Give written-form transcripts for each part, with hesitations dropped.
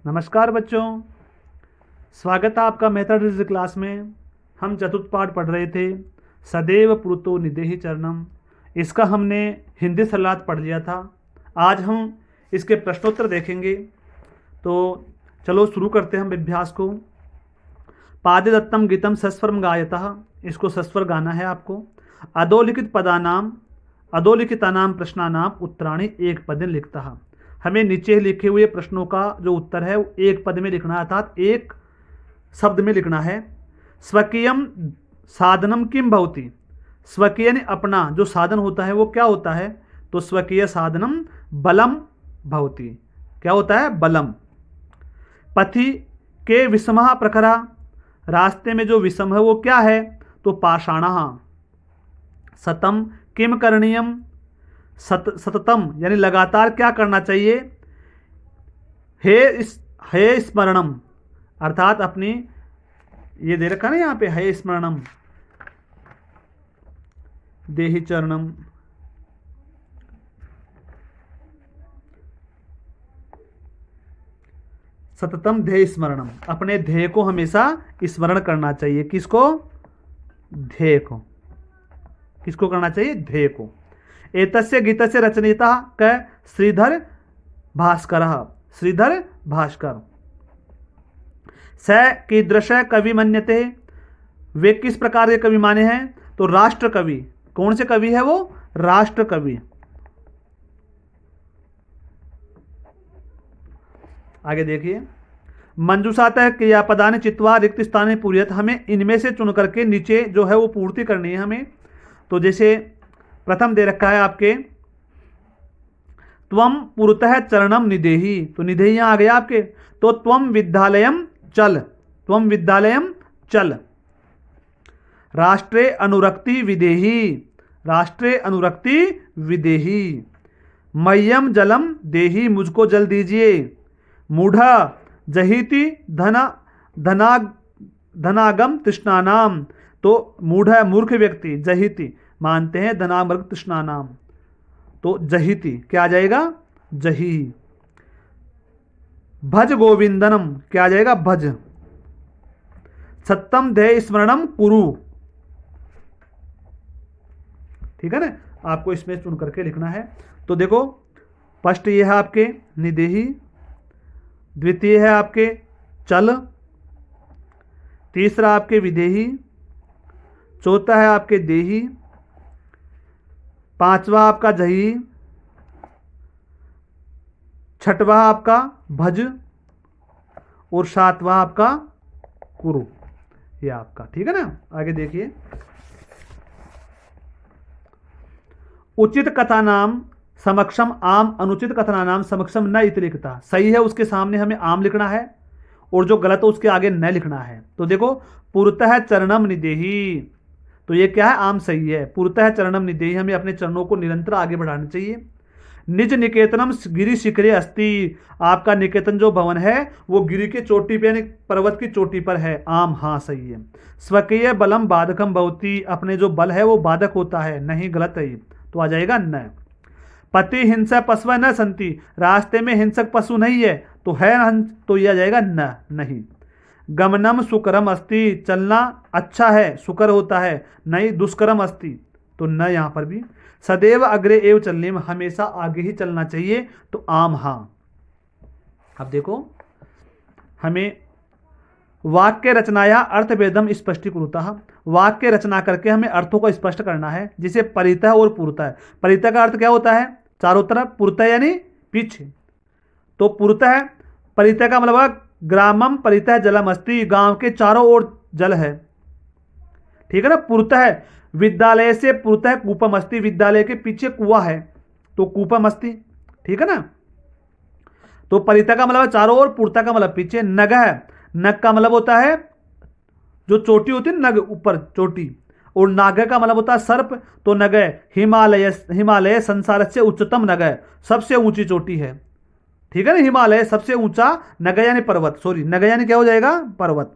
नमस्कार बच्चों, स्वागत है आपका मैथड क्लास में। हम चतुर्थ पाठ पढ़ रहे थे सदैव पुरुतो निदेहि चरणम। इसका हमने हिंदी सलाद पढ़ लिया था। आज हम इसके प्रश्नोत्तर देखेंगे। तो चलो शुरू करते हैं हम अभ्यास को। पादे दत्तम गीतम सस्वरम गायतः, इसको सस्वर गाना है आपको। अधोलिखितानाम प्रश्नानाम उत्तराणि एक पद लिखता। हमें नीचे लिखे हुए प्रश्नों का जो उत्तर है वो एक पद में लिखना है, अर्थात एक शब्द में लिखना है। स्वकीयम साधनम किम भवति, स्वकीय यानी अपना जो साधन होता है वो क्या होता है, तो स्वकीय साधनम बलम भवति, क्या होता है, बलम। पथि के विषमः प्रखरा, रास्ते में जो विषम है वो क्या है, तो पाषाणः। सतम किम करणीयम, सततम यानी लगातार क्या करना चाहिए। हे स्मरणम, अर्थात अपनी, ये दे रखा ना यहाँ पे, हे स्मरणम देहि चरणम, सततम ध्येय स्मरणम, अपने ध्येय को हमेशा स्मरण करना चाहिए। किसको, ध्येय को। किसको करना चाहिए, ध्येय को। एतस्य गीतस्य रचयिता क श्रीधर भास्करः, श्रीधर भास्कर। स कीदृश कवि मन्यते, वे किस प्रकार के कवि माने हैं, तो राष्ट्र कवि। कौन से कवि है वो, राष्ट्र कवि। आगे देखिए, मंजूषातः क्रियापदानि चित्वा रिक्त स्थाने पूर्यत, हमें इनमें से चुन करके नीचे जो है वो पूर्ति करनी है हमें। तो जैसे प्रथम दे रखा है आपके, त्वम पुरतः चरणम निदेहि, तो निदेहि यहां आ गया आपके। तो त्वम विद्यालयम चल, त्वम विद्यालयम चल। राष्ट्रे अनुरक्ति विदेहि, राष्ट्रे अनुरक्ति विदेहि। मह्यम जलम देहि, मुझको जल दीजिए। मूढ़ा जहीति धनागम तृष्णानाम, तो मूढ़ मूर्ख व्यक्ति, जहीति मानते हैं धनामर्ग तृष्णानाम, तो जहीति क्या आ जाएगा, जही। भज गोविंदनम, क्या आ जाएगा, भज। सत्यम ध्येय स्मरणम कुरु, ठीक है ना। आपको इसमें चुन करके लिखना है। तो देखो, फर्स्ट ये है आपके निदेहि, द्वितीय है आपके चल, तीसरा आपके विदेही, चौथा है आपके देही, पांचवा आपका जही, छठवां आपका भज और सातवां आपका कुरु, ये आपका, ठीक है ना। आगे देखिए, उचित कथा नाम समक्षम आम, अनुचित कथना नाम समक्षम न इति लिखता। सही है उसके सामने हमें आम लिखना है और जो गलत है उसके आगे न लिखना है। तो देखो, पुरतः चरणम निदेहि, तो ये क्या है, आम सही है। पुरतः चरणम निदेहि, हमें अपने चरणों को निरंतर आगे बढ़ाना चाहिए। निज निकेतनम गिरि शिखरे अस्ति, आपका निकेतन जो भवन है वो गिरि की चोटी पे यानी पर्वत की चोटी पर है, आम हाँ सही है। स्वकीय बलम बाधकम भवति, अपने जो बल है वो बाधक होता है, नहीं गलत है, तो आ जाएगा न। पति हिंसा पशु न संति, रास्ते में हिंसक पशु नहीं है, तो है, तो यह आ जाएगा न, नहीं। गमनम सुकरम अस्ति, चलना अच्छा है, सुकर होता है, नहीं दुष्करम अस्ति, तो न यहां पर भी। सदैव अग्रे एव चलनेम, हमेशा आगे ही चलना चाहिए, तो आम हाँ। अब देखो, हमें वाक्य रचनाया अर्थभेदम स्पष्टीकृतः, वाक्य रचना करके हमें अर्थों को स्पष्ट करना है। जिसे परितः और पुरतः, परितः का अर्थ क्या होता है, चारों तरफ, पुरतः यानी पीछे। तो पुरतः, परितः का मतलब ग्रामम परितः जलम अस्ति, गांव के चारों ओर जल है, ठीक है ना। पुरतः विद्यालय से पुरतः कूपम अस्ति, विद्यालय के पीछे कुआं है, तो कूपम अस्ति, ठीक है ना। तो परितः का मतलब चारों ओर, पुरतः का मतलब पीछे। नग है, नग का मतलब होता है जो चोटी होती है, नग ऊपर चोटी, और नाग का मतलब होता है सर्प, तो नग हिमालय, हिमालय संसार से उच्चतम नग, सबसे ऊंची चोटी है, ठीक है ना। हिमालय सबसे ऊंचा, नग यानी पर्वत, सॉरी नग यानी क्या हो जाएगा, पर्वत।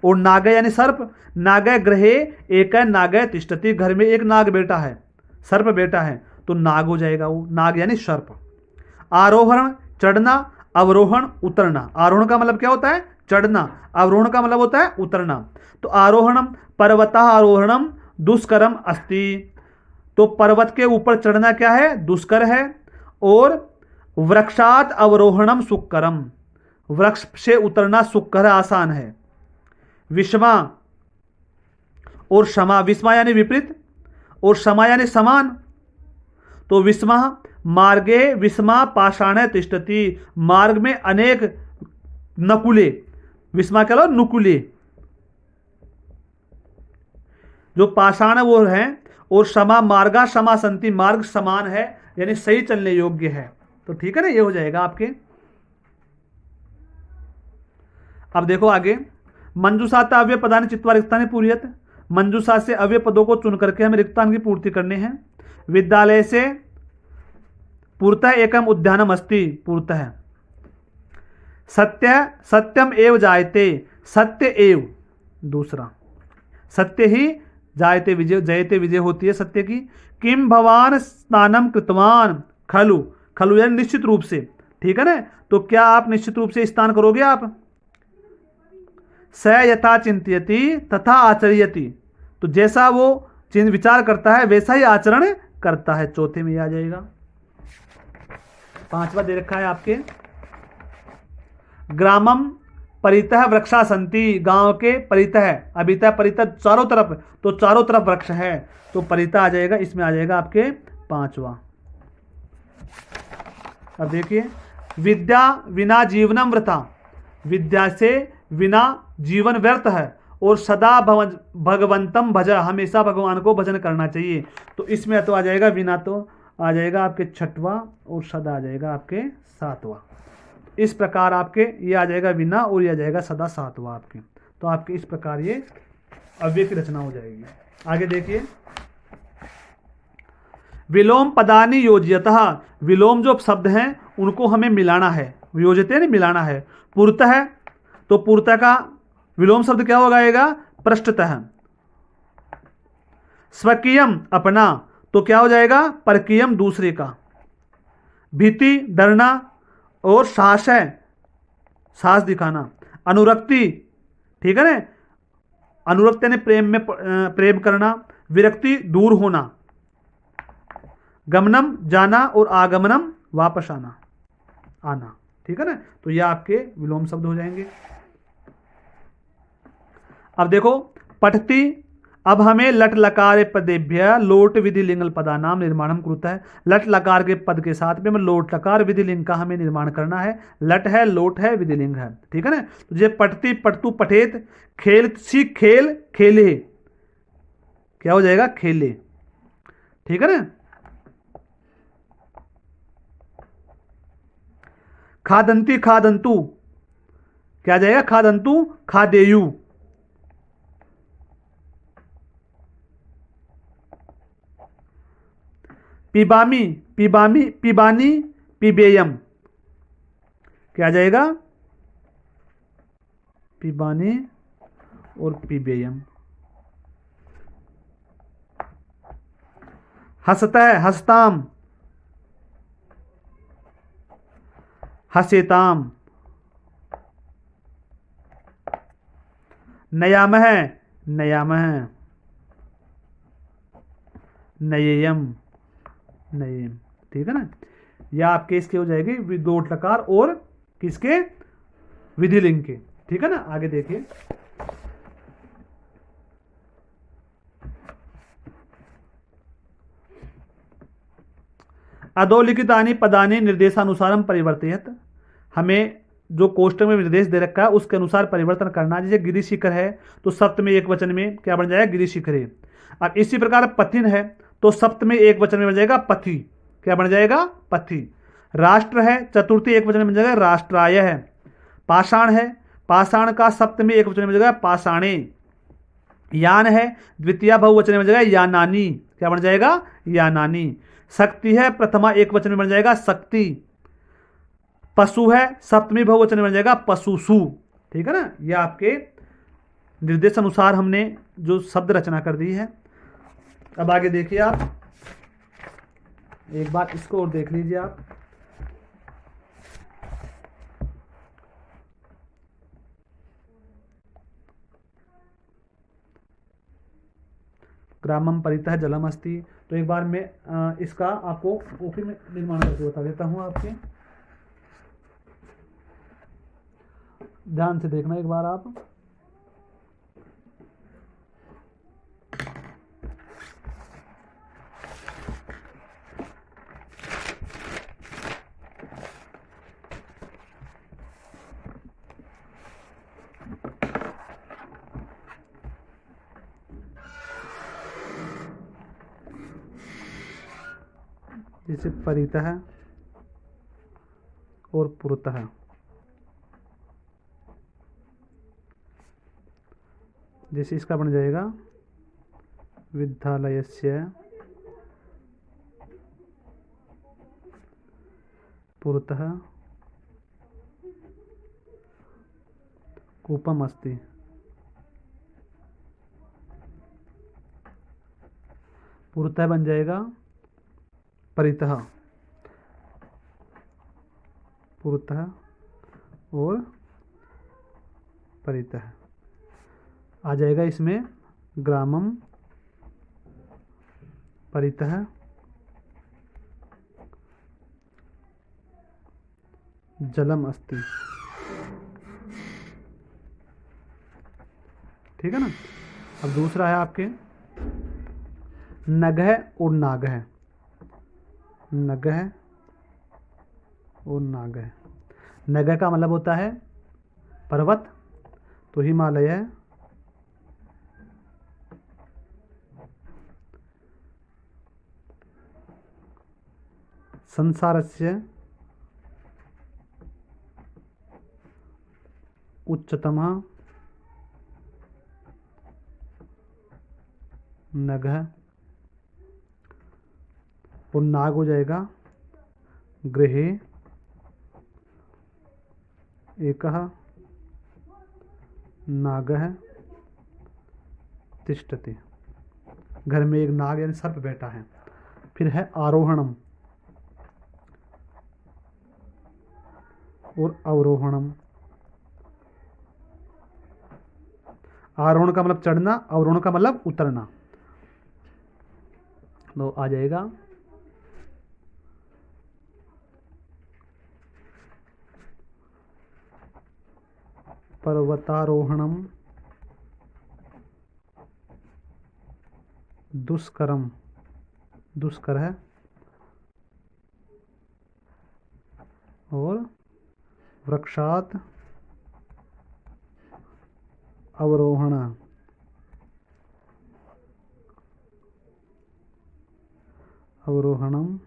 और नाग यानी सर्प, नाग ग्रहे एक नाग तिष्ठति, घर में एक नाग बेटा है, सर्प बेटा है, तो नाग हो जाएगा वो, नाग यानी सर्प। आरोहण चढ़ना, अवरोहण उतरना। आरोहण का मतलब क्या होता है? चढ़ना। अवरोहण का मतलब होता है उतरना। तो आरोहणम पर्वतः आरोहणम दुष्करम अस्ति। तो पर्वत के ऊपर चढ़ना क्या है? दुष्कर है। और वृक्षात अवरोहणम सुकरम, वृक्ष से उतरना सुकर आसान है। विषमा और क्षमा, विषमा यानी विपरीत और क्षमा यानी समान। तो विषमा मार्गे विषमा पाषाण तिष्ठति, मार्ग में अनेक नकुले, विषमा क्या लो नुकुले, जो पाषाण वो है। और क्षमा मार्गा क्षमा संति, मार्ग समान है यानी सही चलने योग्य है। तो ठीक है ना, ये हो जाएगा आपके। अब देखो आगे, मंजूषाता अव्यय पदानि चित्वा रिक्तानि पूर्यत। मंजूषा से अव्यय पदों को चुन करके हमें रिक्तान की पूर्ति करनी है। विद्यालय से पूर्तः एकम उद्यानम अस्ति, पूर्तः। सत्य सत्यम एव जायते, सत्य एव दूसरा, सत्य ही जायते विजय, जयते विजय होती है सत्य की। किम भवान स्नानम कृतवान, खलु, खलु यानी निश्चित रूप से, ठीक है ना। तो क्या आप निश्चित रूप से स्नान करोगे आप? स यथा चिंतयति तथा आचर्यति, तो जैसा वो विचार करता है वैसा ही आचरण करता है। चौथे में आ जाएगा। पांचवा दे रखा है आपके, ग्रामम परितः वृक्षा संति, गांव के परितः, अभितः परितः चारों तरफ, तो चारों तरफ वृक्ष है, तो परितः आ जाएगा, इसमें आ जाएगा आपके पांचवा। अब देखिए, विद्या विना जीवनम वृथा, विद्या से बिना जीवन व्यर्थ है। और सदा भगवंतम भज, हमेशा भगवान को भजन करना चाहिए। तो इसमें तो आ जाएगा विना, तो आ जाएगा आपके छठवां, और सदा आ जाएगा आपके सातवां। इस प्रकार आपके ये आ जाएगा विना और ये आ जाएगा सदा सातवां आपके। तो आपके इस प्रकार ये अव्यय की रचना हो जाएगी। आगे देखिए, विलोम पदानि योज्यतः, विलोम जो शब्द हैं उनको हमें मिलाना है, योजते नहीं मिलाना है। पूर्तः, तो पूर्तः का विलोम शब्द क्या हो जाएगा? पृष्ठतः। स्वकीयम अपना, तो क्या हो जाएगा? परकीयम दूसरे का। भीति डरना, और साहस है साहस दिखाना। अनुरक्ति, ठीक है ना, अनुरक्ति यानी प्रेम में प्रेम करना। विरक्ति दूर होना। गमनम जाना, और आगमनम वापस आना, आना, ठीक है ना। तो यह आपके विलोम शब्द हो जाएंगे। अब देखो, पठती, अब हमें लट लकार पदेभ्य लोट विधि लिंग पदानाम निर्माणम कुरुता है। लट लकार के पद के साथ में लोट लकार विधि लिंग का हमें निर्माण करना है। लट है, लोट है, विधि लिंग है, ठीक है ना। तो ये पठती पठतु पठेत, खेल सी खेल खेले, क्या हो जाएगा? खेले, ठीक है ना। खादंती खादंतु, क्या जाएगा? खादंतु खादेयु। पिबामी पिबामी पिबानी पिबेयम, क्या जाएगा? पिबानी और पिबेयम। हंसता है, हंसताम, हसेताम। नयाम है, नयाम है, नयेयम, नयेम, ठीक है ना। या आपके इसके हो जाएगी विदोट लकार और किसके? विधि लिंग के, ठीक है ना। आगे देखिए, अधोलिखितानि पदानि निर्देशानुसारम परिवर्तित, हमें जो कोष्टक में निर्देश दे रखा है उसके अनुसार परिवर्तन करना। जैसे गिरि शिखर है तो सप्त में एक वचन में क्या बन जाएगा? गिरि शिखरे। अब इसी प्रकार पथिन है तो सप्त में एक वचन में बन जाएगा पथि, क्या बन जाएगा? पथि। राष्ट्र है, चतुर्थी एक वचन में बन जाएगा राष्ट्राय है। पाषाण है, पाषाण का सप्त में एक वचन में बन जाएगा पाषाणे। यान है, द्वितीय बहुवचन में बन जाएगा यानानी, क्या बन जाएगा? यानानी। शक्ति है, प्रथमा एक वचन में बन जाएगा शक्ति। पशु है, सप्तमी बहुवचन में बन जाएगा पशुषु, ठीक है ना। यह आपके निर्देश अनुसार हमने जो शब्द रचना कर दी है। अब आगे देखिए, आप एक बार इसको और देख लीजिए आप। ग्रामम परितः जलम अस्ति। तो एक बार मैं इसका आपको ओके में निर्माण करके बता देता हूँ आपके, ध्यान से देखना एक बार आप। जैसे परितः और पुरतः, जैसे इसका बन जाएगा विद्यालयस्य पुरतः कूपम अस्ति। पुरतः बन जाएगा परितः, पुरतः और परितः आ जाएगा इसमें ग्रामम परितः जलम अस्ति। ठीक है ना। अब दूसरा है आपके नगह और नागह, नगह और नागह। नगह का मतलब होता है पर्वत, तो हिमालय है, संसारस्य उच्चतमः नगः। और नाग हो जाएगा गृहे एकः नागः तिष्ठति। घर में एक नाग यानी सर्प बैठा है। फिर है आरोहणम और अवरोहणम। आरोहण का मतलब चढ़ना, अवरोहण का मतलब उतरना। तो आ जाएगा पर्वतारोहणम दुष्करम, दुष्कर है, और वृक्षात अवरोहण, अवरोहणम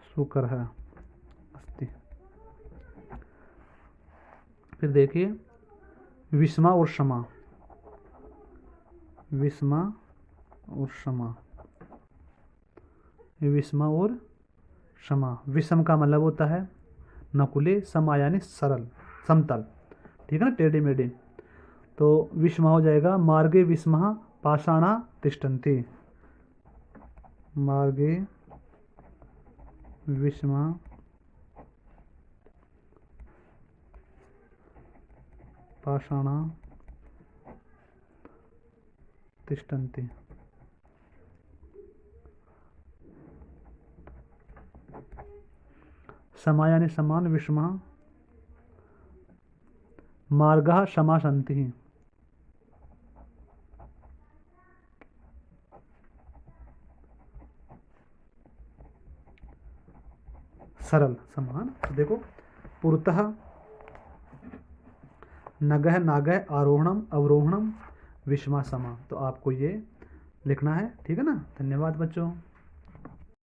सुकर है अस्ति। फिर देखिए विस्मा और क्षमा, विस्मा और क्षमा, विस्मा और क्षमा। विषम का मतलब होता है नकुले, समा यानी सरल समतल, ठीक है ना, टेढ़ी मेढ़ी। तो विस्मा हो जाएगा मार्गे विस्मा पाषाणा तिष्ठन्ति, मार्गे विस्मा पाषाणा तिष्ठन्ति। समा यानी समान, विषमा मार्गः क्षमा सन्ति, सरल समान। तो देखो पुरतः नगह नागह आरोहणम अवरोहणम विषमा समा। तो आपको ये लिखना है, ठीक है ना। धन्यवाद बच्चों।